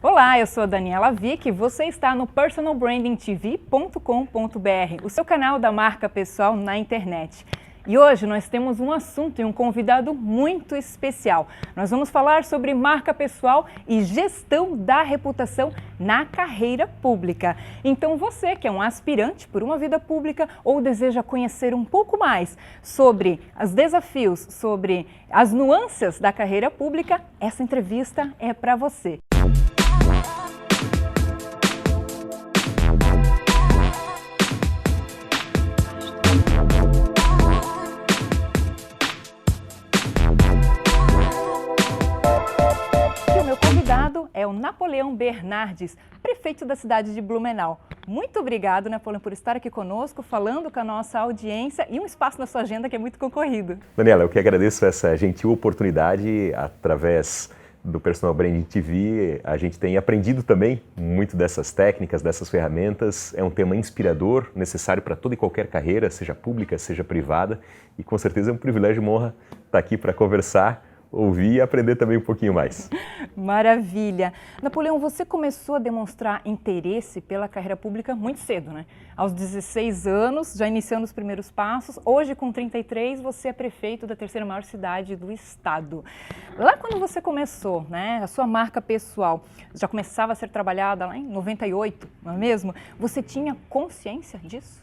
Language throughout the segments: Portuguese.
Olá, eu sou a Daniela Vick e você está no personalbrandingtv.com.br, o seu canal da marca pessoal na internet. E hoje nós temos um assunto e um convidado muito especial. Nós vamos falar sobre marca pessoal e gestão da reputação na carreira pública. Então você que é um aspirante por uma vida pública ou deseja conhecer um pouco mais sobre os desafios, sobre as nuances da carreira pública, essa entrevista é para você. É o Napoleão Bernardes, prefeito da cidade de Blumenau. Muito obrigado, Napoleão, por estar aqui conosco, falando com a nossa audiência e um espaço na sua agenda que é muito concorrido. Daniela, eu que agradeço essa gentil oportunidade. Através do Personal Branding TV, a gente tem aprendido também muito dessas técnicas, dessas ferramentas. É um tema inspirador, necessário para toda e qualquer carreira, seja pública, seja privada. E com certeza é um privilégio e uma honra estar aqui para conversar, ouvir e aprender também um pouquinho mais. Maravilha! Napoleão, você começou a demonstrar interesse pela carreira pública muito cedo, né? Aos 16 anos, já iniciando os primeiros passos. Hoje, com 33, você é prefeito da terceira maior cidade do estado. Lá quando você começou, né, a sua marca pessoal já começava a ser trabalhada lá em 98, não é mesmo? Você tinha consciência disso?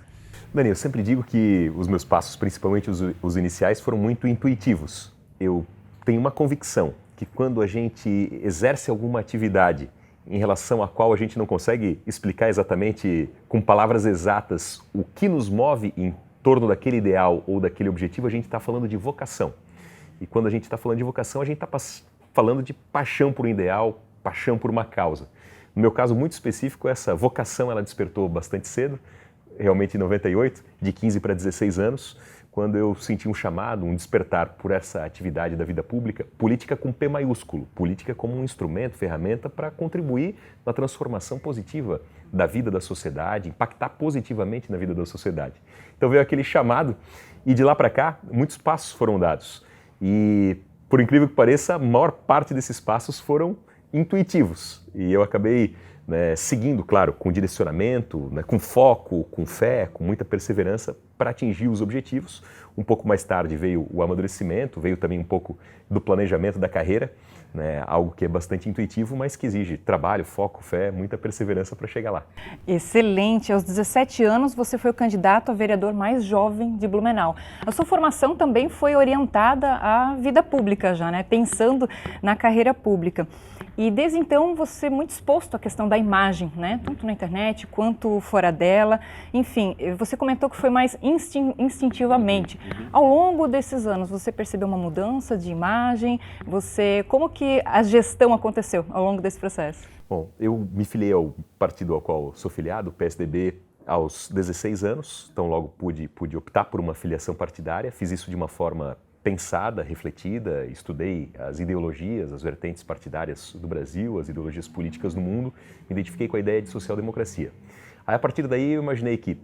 Dani, eu sempre digo que os meus passos, principalmente os iniciais, foram muito intuitivos. Eu tenho uma convicção que quando a gente exerce alguma atividade em relação à qual a gente não consegue explicar exatamente com palavras exatas o que nos move em torno daquele ideal ou daquele objetivo, a gente está falando de vocação. E quando a gente está falando de vocação, a gente está falando de paixão por um ideal, paixão por uma causa. No meu caso muito específico, essa vocação ela despertou bastante cedo, realmente em 98, de 15 para 16 anos, quando eu senti um chamado, um despertar por essa atividade da vida pública, política com P maiúsculo, política como um instrumento, ferramenta para contribuir na transformação positiva da vida da sociedade, impactar positivamente na vida da sociedade. Então veio aquele chamado e de lá para cá muitos passos foram dados. E por incrível que pareça, a maior parte desses passos foram intuitivos e eu acabei seguindo, claro, com direcionamento, com foco, com fé, com muita perseverança para atingir os objetivos. Um pouco mais tarde veio o amadurecimento, veio também um pouco do planejamento da carreira, algo que é bastante intuitivo, mas que exige trabalho, foco, fé, muita perseverança para chegar lá. Excelente! Aos 17 anos você foi o candidato a vereador mais jovem de Blumenau. A sua formação também foi orientada à vida pública já, pensando na carreira pública. E desde então você é muito exposto à questão da imagem, tanto na internet quanto fora dela. Enfim, você comentou que foi mais instintivamente. Ao longo desses anos, você percebeu uma mudança de imagem? Como que a gestão aconteceu ao longo desse processo? Bom, eu me filiei ao partido ao qual sou filiado, o PSDB, aos 16 anos. Então logo pude optar por uma filiação partidária. Fiz isso de uma forma pensada, refletida, estudei as ideologias, as vertentes partidárias do Brasil, as ideologias políticas do mundo, me identifiquei com a ideia de social-democracia. Aí, a partir daí, eu imaginei que,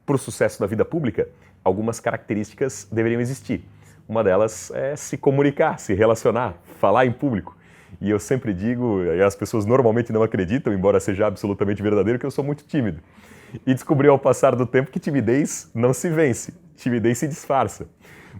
para o sucesso da vida pública, algumas características deveriam existir. Uma delas é se comunicar, se relacionar, falar em público. E eu sempre digo, e as pessoas normalmente não acreditam, embora seja absolutamente verdadeiro, que eu sou muito tímido. E descobri ao passar do tempo que timidez não se vence, timidez se disfarça.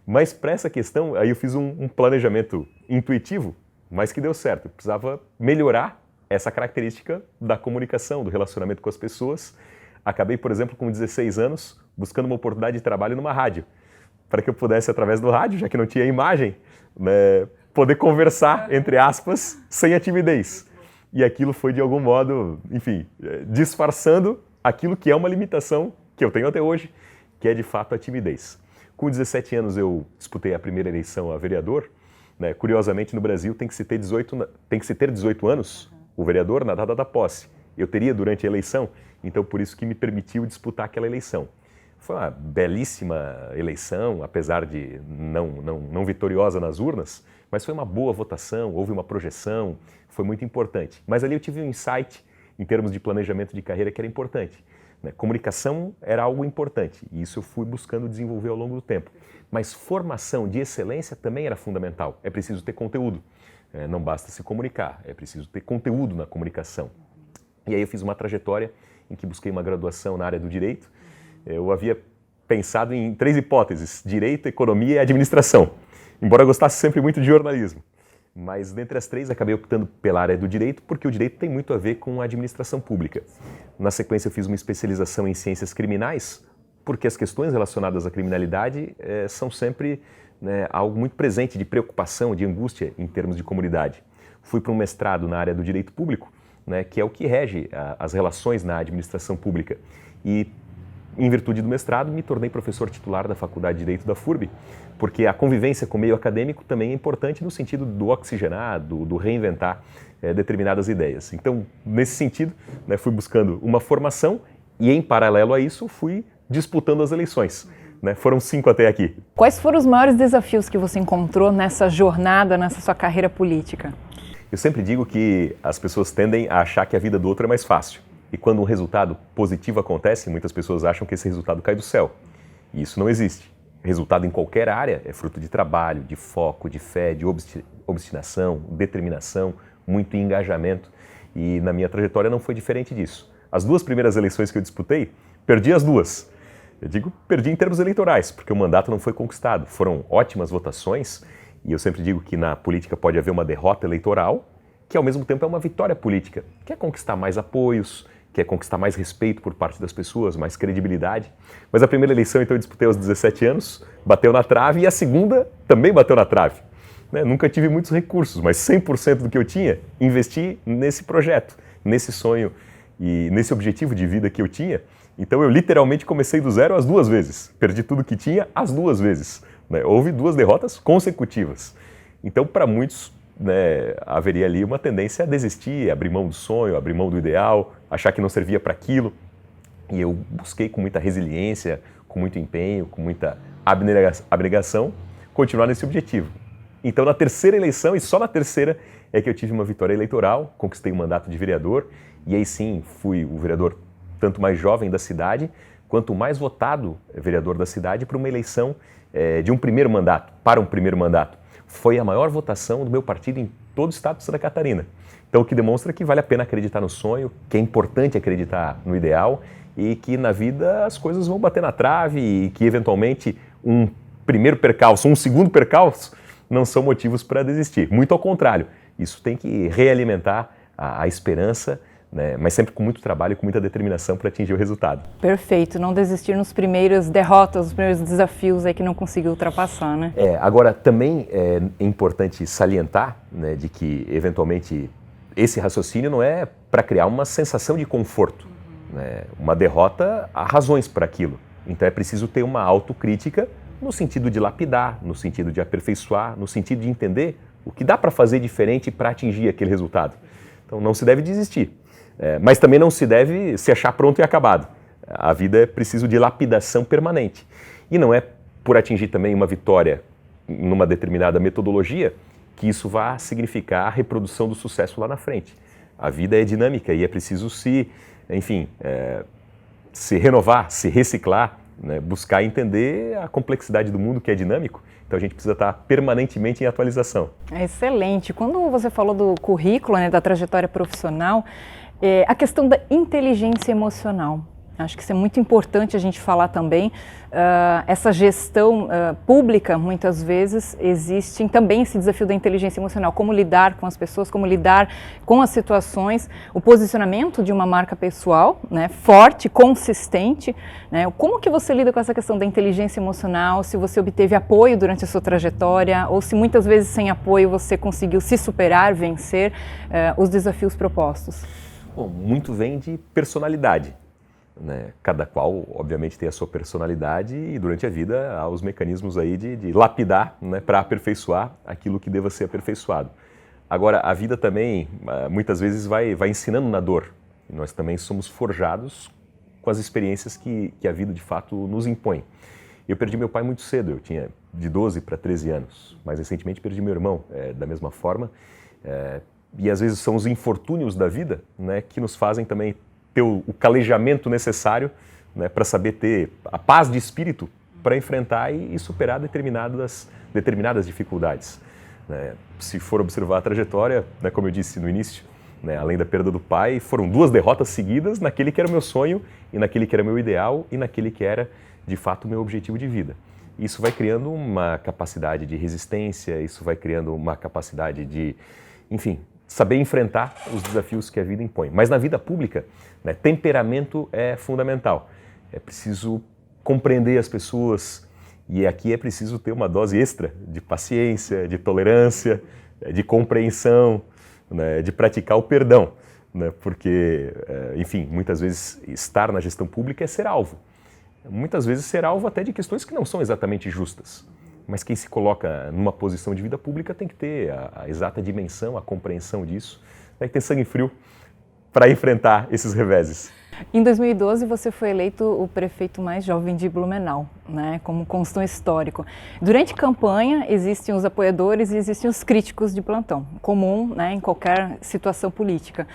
Mas para essa questão, aí eu fiz um planejamento intuitivo, mas que deu certo. Eu precisava melhorar essa característica da comunicação, do relacionamento com as pessoas. Acabei, por exemplo, com 16 anos, buscando uma oportunidade de trabalho numa rádio, para que eu pudesse, através do rádio, já que não tinha imagem, poder conversar, entre aspas, sem a timidez. E aquilo foi, de algum modo, enfim, disfarçando aquilo que é uma limitação que eu tenho até hoje, que é, de fato, a timidez. Com 17 anos eu disputei a primeira eleição a vereador. Curiosamente, no Brasil tem que se ter 18 anos o vereador na data da posse. Eu teria durante a eleição, então por isso que me permitiu disputar aquela eleição. Foi uma belíssima eleição, apesar de não vitoriosa nas urnas, mas foi uma boa votação, houve uma projeção, foi muito importante. Mas ali eu tive um insight em termos de planejamento de carreira que era importante. Comunicação era algo importante e isso eu fui buscando desenvolver ao longo do tempo. Mas formação de excelência também era fundamental. É preciso ter conteúdo. Não basta se comunicar, é preciso ter conteúdo na comunicação. E aí eu fiz uma trajetória em que busquei uma graduação na área do direito. Eu havia pensado em 3 hipóteses: direito, economia e administração, embora eu gostasse sempre muito de jornalismo. Mas dentre as 3 acabei optando pela área do direito, porque o direito tem muito a ver com a administração pública. Na sequência eu fiz uma especialização em ciências criminais, porque as questões relacionadas à criminalidade são sempre algo muito presente de preocupação, de angústia em termos de comunidade. Fui para um mestrado na área do direito público, que é o que rege as relações na administração pública. E, em virtude do mestrado, me tornei professor titular da Faculdade de Direito da FURB, porque a convivência com o meio acadêmico também é importante no sentido do oxigenar, do reinventar determinadas ideias. Então, nesse sentido, fui buscando uma formação e, em paralelo a isso, fui disputando as eleições. Foram 5 até aqui. Quais foram os maiores desafios que você encontrou nessa jornada, nessa sua carreira política? Eu sempre digo que as pessoas tendem a achar que a vida do outro é mais fácil. E quando um resultado positivo acontece, muitas pessoas acham que esse resultado cai do céu. E isso não existe. Resultado em qualquer área é fruto de trabalho, de foco, de fé, de obstinação, determinação, muito engajamento. E na minha trajetória não foi diferente disso. As 2 primeiras eleições que eu disputei, perdi as 2. Eu digo perdi em termos eleitorais, porque o mandato não foi conquistado. Foram ótimas votações, e eu sempre digo que na política pode haver uma derrota eleitoral, que ao mesmo tempo é uma vitória política. Quer conquistar mais apoios, quer conquistar mais respeito por parte das pessoas, mais credibilidade. Mas a primeira eleição, então, eu disputei aos 17 anos, bateu na trave, e a segunda também bateu na trave. Nunca tive muitos recursos, mas 100% do que eu tinha, investi nesse projeto, nesse sonho e nesse objetivo de vida que eu tinha. Então eu literalmente comecei do zero as 2 vezes. Perdi tudo que tinha as 2 vezes. Houve 2 derrotas consecutivas. Então, para muitos, haveria ali uma tendência a desistir, abrir mão do sonho, abrir mão do ideal, achar que não servia para aquilo. E eu busquei com muita resiliência, com muito empenho, com muita abnegação, continuar nesse objetivo. Então, na terceira eleição, e só na terceira, é que eu tive uma vitória eleitoral, conquistei o mandato de vereador, e aí sim fui o vereador tanto mais jovem da cidade, quanto mais votado vereador da cidade para uma eleição de um primeiro mandato, para um primeiro mandato. Foi a maior votação do meu partido em todo o estado de Santa Catarina. Então, o que demonstra que vale a pena acreditar no sonho, que é importante acreditar no ideal e que na vida as coisas vão bater na trave e que, eventualmente, um primeiro percalço, um segundo percalço não são motivos para desistir. Muito ao contrário, isso tem que realimentar a esperança, mas sempre com muito trabalho e com muita determinação para atingir o resultado. Perfeito, não desistir nos primeiros derrotas, nos primeiros desafios aí que não conseguiu ultrapassar, né? Agora, também é importante salientar, de que, eventualmente, esse raciocínio não é para criar uma sensação de conforto. Uma derrota, há razões para aquilo. Então é preciso ter uma autocrítica no sentido de lapidar, no sentido de aperfeiçoar, no sentido de entender o que dá para fazer diferente para atingir aquele resultado. Então não se deve desistir. Mas também não se deve se achar pronto e acabado. A vida é preciso de lapidação permanente. E não é por atingir também uma vitória numa determinada metodologia que isso vá significar a reprodução do sucesso lá na frente. A vida é dinâmica e é preciso se renovar, se reciclar, buscar entender a complexidade do mundo que é dinâmico. Então a gente precisa estar permanentemente em atualização. Excelente. Quando você falou do currículo, da trajetória profissional, a questão da inteligência emocional. Acho que isso é muito importante a gente falar também. Essa gestão pública, muitas vezes, existe também esse desafio da inteligência emocional. Como lidar com as pessoas, como lidar com as situações, o posicionamento de uma marca pessoal, forte, consistente. Como que você lida com essa questão da inteligência emocional? Se você obteve apoio durante a sua trajetória ou se muitas vezes sem apoio você conseguiu se superar, vencer os desafios propostos? Bom, muito vem de personalidade. Cada qual, obviamente, tem a sua personalidade e durante a vida há os mecanismos aí de lapidar, para aperfeiçoar aquilo que deva ser aperfeiçoado. Agora, a vida também, muitas vezes, vai ensinando na dor. E nós também somos forjados com as experiências que a vida, de fato, nos impõe. Eu perdi meu pai muito cedo, eu tinha de 12 para 13 anos. Mais recentemente, perdi meu irmão, da mesma forma. E às vezes são os infortúnios da vida, que nos fazem também ter o calejamento necessário, para saber ter a paz de espírito para enfrentar e superar determinadas dificuldades. né? Se for observar a trajetória, né, como eu disse no início, né, além da perda do pai, foram 2 derrotas seguidas naquele que era o meu sonho, e naquele que era o meu ideal, e naquele que era, de fato, o meu objetivo de vida. Isso vai criando uma capacidade de resistência, isso vai criando uma capacidade de, enfim, saber enfrentar os desafios que a vida impõe. Mas na vida pública, né, temperamento é fundamental. É preciso compreender as pessoas, e aqui é preciso ter uma dose extra de paciência, de tolerância, de compreensão, né, de praticar o perdão, né, porque, enfim, muitas vezes estar na gestão pública é ser alvo. Muitas vezes ser alvo até de questões que não são exatamente justas. Mas quem se coloca numa posição de vida pública tem que ter a exata dimensão, a compreensão disso, tem que ter sangue frio para enfrentar esses reveses. Em 2012, você foi eleito o prefeito mais jovem de Blumenau, né, como constante histórico. Durante a campanha, existem os apoiadores e existem os críticos de plantão, comum, né, em qualquer situação política.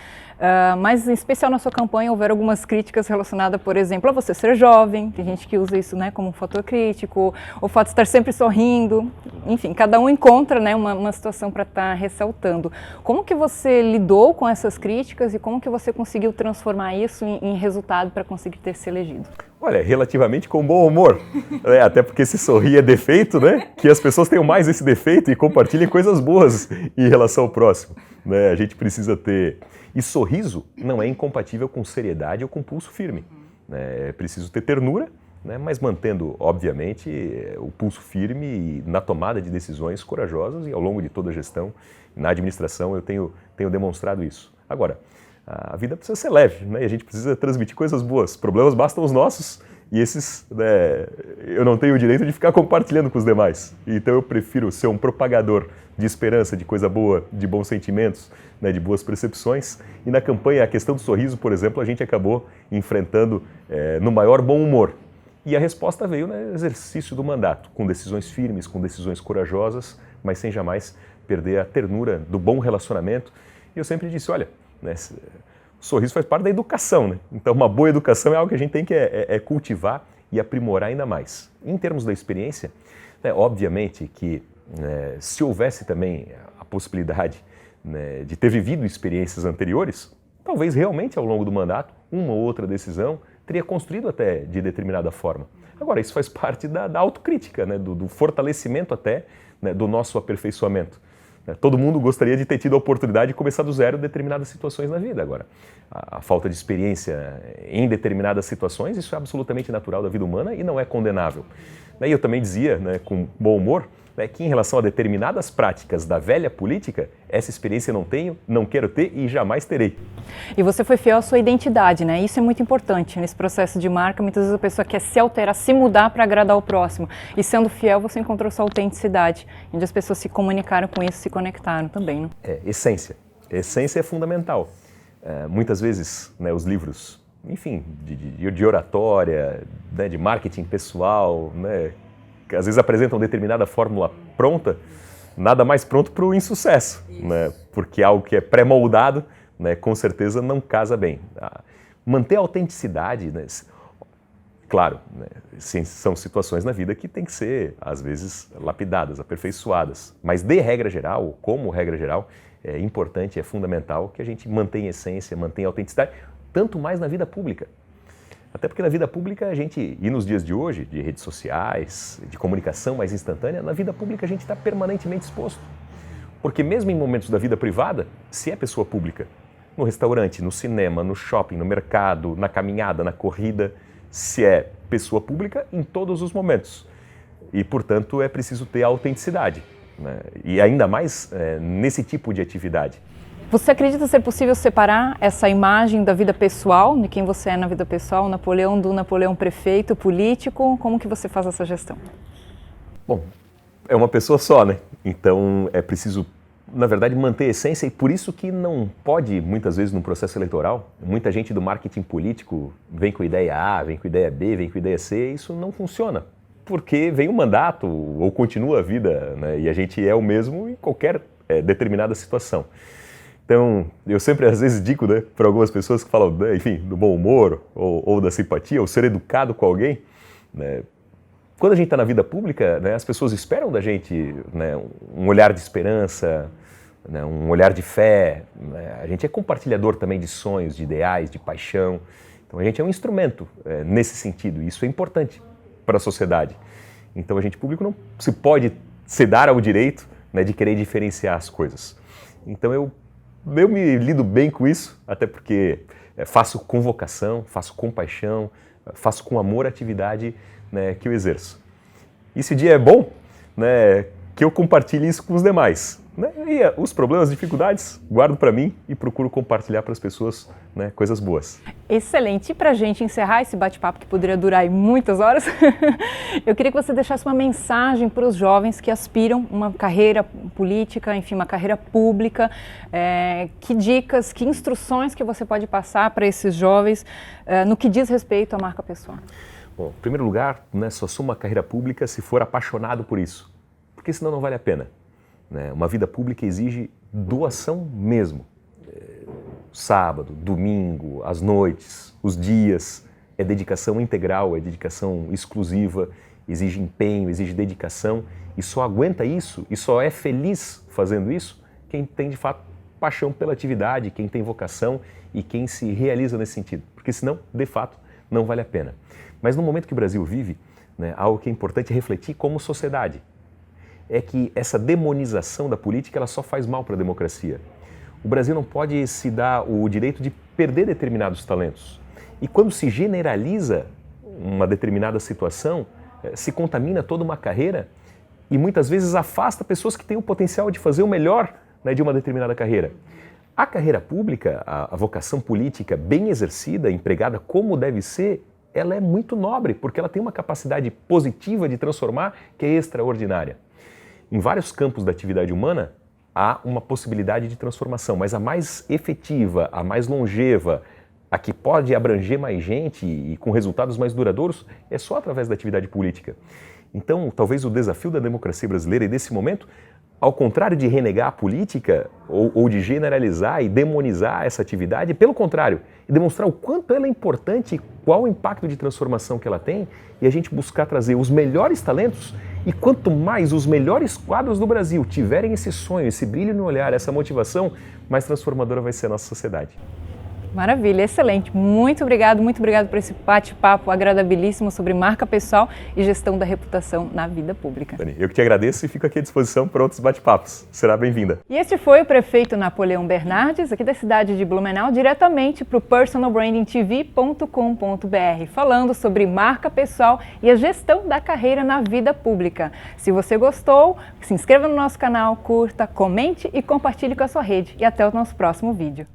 Mas, em especial na sua campanha, houveram algumas críticas relacionadas, por exemplo, a você ser jovem, tem gente que usa isso, né, como um fator crítico, o fato de estar sempre sorrindo, enfim, cada um encontra, né, uma situação para estar ressaltando. Como que você lidou com essas críticas e como que você conseguiu transformar isso em resultado para conseguir ter se elegido? Olha, relativamente com bom humor, né? Até porque se sorrir é defeito, né? Que as pessoas tenham mais esse defeito e compartilhem coisas boas em relação ao próximo, né? A gente precisa ter... E sorriso não é incompatível com seriedade ou com pulso firme, né? É preciso ter ternura, né? Mas mantendo, obviamente, o pulso firme na tomada de decisões corajosas, e ao longo de toda a gestão, na administração, eu tenho demonstrado isso. Agora, a vida precisa ser leve, né? E a gente precisa transmitir coisas boas. Problemas bastam os nossos, e esses, né, eu não tenho o direito de ficar compartilhando com os demais. Então eu prefiro ser um propagador de esperança, de coisa boa, de bons sentimentos, né, de boas percepções. E na campanha, a questão do sorriso, por exemplo, a gente acabou enfrentando no maior bom humor. E a resposta veio no exercício do mandato, com decisões firmes, com decisões corajosas, mas sem jamais perder a ternura do bom relacionamento. E eu sempre disse, olha, né, o sorriso faz parte da educação, né? Então uma boa educação é algo que a gente tem que cultivar e aprimorar ainda mais. Em termos da experiência, né, obviamente que se houvesse também a possibilidade, né, de ter vivido experiências anteriores, talvez realmente ao longo do mandato, uma ou outra decisão teria construído até de determinada forma. Agora, isso faz parte da autocrítica, né, do fortalecimento até, né, do nosso aperfeiçoamento. Todo mundo gostaria de ter tido a oportunidade de começar do zero em determinadas situações na vida. Agora, a falta de experiência em determinadas situações, isso é absolutamente natural da vida humana e não é condenável. E eu também dizia, né, com bom humor, né, que em relação a determinadas práticas da velha política, essa experiência eu não tenho, não quero ter e jamais terei. E você foi fiel à sua identidade, né? Isso é muito importante nesse processo de marca. Muitas vezes a pessoa quer se alterar, se mudar para agradar o próximo. E sendo fiel, você encontrou sua autenticidade, onde as pessoas se comunicaram com isso, se conectaram também, né? Essência. Essência é fundamental. Muitas vezes, né, os livros, enfim, de oratória, né, de marketing pessoal, né, que às vezes apresentam determinada fórmula pronta, nada mais pronto para o insucesso, né? Porque algo que é pré-moldado, né, com certeza não casa bem. Manter a autenticidade, né, claro, né, são situações na vida que tem que ser, às vezes, lapidadas, aperfeiçoadas, mas de regra geral, como regra geral, é importante, é fundamental que a gente mantenha a essência, mantenha a autenticidade, tanto mais na vida pública. Até porque na vida pública a gente, e nos dias de hoje, de redes sociais, de comunicação mais instantânea, na vida pública a gente está permanentemente exposto. Porque mesmo em momentos da vida privada, se é pessoa pública, no restaurante, no cinema, no shopping, no mercado, na caminhada, na corrida, se é pessoa pública em todos os momentos. E, portanto, é preciso ter a autenticidade, né? E ainda mais nesse tipo de atividade. Você acredita ser possível separar essa imagem da vida pessoal, de quem você é na vida pessoal, Napoleão do Napoleão prefeito, político? Como que você faz essa gestão? Bom, é uma pessoa só, né? Então é preciso, na verdade, manter a essência, e por isso que não pode, muitas vezes, no processo eleitoral, muita gente do marketing político vem com ideia A, vem com ideia B, vem com ideia C, isso não funciona. Porque vem um mandato ou continua a vida, né? E a gente é o mesmo em qualquer determinada situação. Então, eu sempre às vezes digo, né, para algumas pessoas que falam, enfim, do bom humor ou da simpatia, ou ser educado com alguém, né, quando a gente está na vida pública, né, as pessoas esperam da gente, né, um olhar de esperança, né, um olhar de fé. Né? A gente é compartilhador também de sonhos, de ideais, de paixão. Então a gente é um instrumento nesse sentido, e isso é importante para a sociedade. Então a gente público não se pode se dar ao direito, né, de querer diferenciar as coisas. Então eu me lido bem com isso, até porque faço com vocação, faço com paixão, faço com amor a atividade, né, que eu exerço. E se o dia é bom, né, que eu compartilhe isso com os demais. Né? E os problemas, dificuldades, guardo para mim e procuro compartilhar para as pessoas, né, coisas boas. Excelente. E para a gente encerrar esse bate-papo que poderia durar aí muitas horas, eu queria que você deixasse uma mensagem para os jovens que aspiram uma carreira política, enfim, uma carreira pública. Que dicas, que instruções que você pode passar para esses jovens no que diz respeito à marca pessoal? Bom, em primeiro lugar, né, só sou uma carreira pública se for apaixonado por isso, porque senão não vale a pena. Né? Uma vida pública exige doação mesmo. Sábado, domingo, as noites, os dias, é dedicação integral, é dedicação exclusiva, exige empenho, exige dedicação, e só aguenta isso e só é feliz fazendo isso quem tem de fato paixão pela atividade, quem tem vocação e quem se realiza nesse sentido, porque senão, de fato, não vale a pena. Mas no momento que o Brasil vive, né, algo que é importante refletir como sociedade é que essa demonização da política ela só faz mal para a democracia. O Brasil não pode se dar o direito de perder determinados talentos. E quando se generaliza uma determinada situação, se contamina toda uma carreira e muitas vezes afasta pessoas que têm o potencial de fazer o melhor, né, de uma determinada carreira. A carreira pública, a vocação política bem exercida, empregada como deve ser, ela é muito nobre, porque ela tem uma capacidade positiva de transformar que é extraordinária. Em vários campos da atividade humana, há uma possibilidade de transformação, mas a mais efetiva, a mais longeva, a que pode abranger mais gente e com resultados mais duradouros, é só através da atividade política. Então, talvez o desafio da democracia brasileira e desse momento, ao contrário de renegar a política ou de generalizar e demonizar essa atividade, pelo contrário, demonstrar o quanto ela é importante, qual o impacto de transformação que ela tem e a gente buscar trazer os melhores talentos. E quanto mais os melhores quadros do Brasil tiverem esse sonho, esse brilho no olhar, essa motivação, mais transformadora vai ser a nossa sociedade. Maravilha, excelente. Muito obrigado por esse bate-papo agradabilíssimo sobre marca pessoal e gestão da reputação na vida pública. Dani, eu que te agradeço e fico aqui à disposição para outros bate-papos. Será bem-vinda. E este foi o prefeito Napoleão Bernardes, aqui da cidade de Blumenau, diretamente para o personalbrandingtv.com.br, falando sobre marca pessoal e a gestão da carreira na vida pública. Se você gostou, se inscreva no nosso canal, curta, comente e compartilhe com a sua rede. E até o nosso próximo vídeo.